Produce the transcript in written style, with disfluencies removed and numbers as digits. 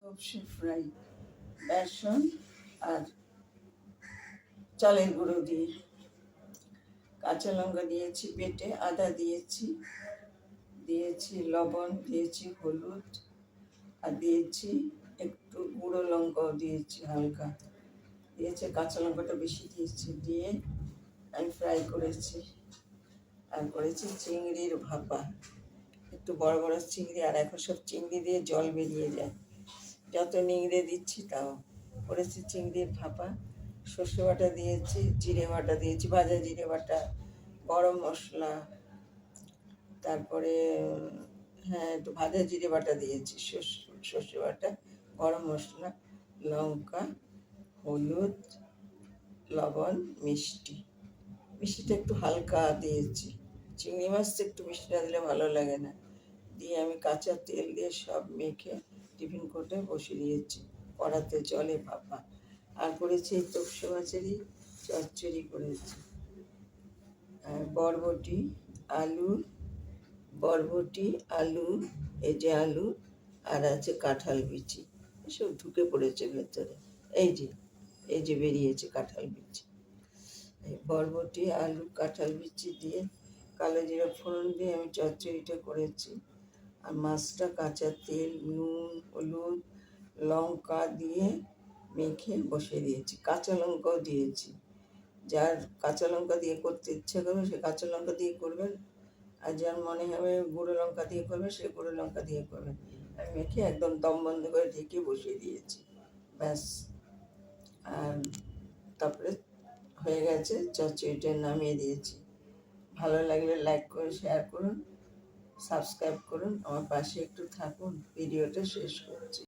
সর্ষে ফ্রাই বেসন আর চালের গুঁড়ো দিয়ে, কাঁচা লঙ্কা দিয়েছি বেটে, আদা দিয়েছি, দিয়েছি লবণ, দিয়েছি হলুদ, আর দিয়েছি একটু গুঁড়ো লঙ্কাও দিয়েছি হালকা, দিয়েছি কাঁচা লঙ্কাটা বেশি দিয়েছি, দিয়ে আমি ফ্রাই করেছি। আর করেছি চিংড়ির ভাপা, একটু বড় বড় চিংড়ি, আর এখন সব চিংড়ি দিয়ে জল বেরিয়ে যায়, যত নিংড়ে দিচ্ছি তাও। করেছি চিংড়ির ভাপা, সর্ষে বাটা দিয়েছি, জিরে বাটা দিয়েছি, ভাজা জিরে বাটা, গরম মশলা, তারপরে হ্যাঁ একটু ভাজা জিরে বাটা দিয়েছি, সর্ষে বাটা, গরম মশলা, লঙ্কা, হলুদ, লবণ, মিষ্টিটা একটু হালকা দিয়েছি। চিংড়ি মাছটা একটু মিষ্টি না দিলে ভালো লাগে না। দিয়ে আমি কাঁচা তেল দিয়ে সব মেখে টিফিন কোটে বসিয়ে দিয়েছি, কড়াতে জলে ভাপা। আর করেছি এই তোপসে মাছেরই চচ্চড়ি করেছি, আর বরবটি, আলু, এই যে আলু, আর আছে কাঁঠাল বিচি, এসব ঢুকে পড়েছে ভেতরে, এই যে বেরিয়েছে কাঁঠাল বিচি। এই বরবটি, আলু, কাঁঠাল বিচি দিয়ে কালো জিরা ফোড়ন দিয়ে আমি চচ্চড়িটা করেছি। আর মাছটা কাঁচা তেল, নুন, হলুদ, লঙ্কা দিয়ে মেখে বসিয়ে দিয়েছি, কাঁচা লঙ্কাও দিয়েছি। যার কাঁচা লঙ্কা দিয়ে করতে ইচ্ছে করবে সে কাঁচা লঙ্কা দিয়ে করবেন, আর যার মনে হবে গুঁড়ো লঙ্কা দিয়ে করবে সে গুঁড়ো লঙ্কা দিয়ে করবেন। আমি মেখে একদম দম বন্ধ করে ঢেকে বসিয়ে দিয়েছি, ব্যাস। আর তারপরে হয়ে গেছে, চচ্চড়িটা নামিয়ে দিয়েছি। ভালো লাগলে লাইক করুন, শেয়ার করুন, সাবস্ক্রাইব করুন, আমার পাশে একটু থাকুন। ভিডিওটা শেষ করছি।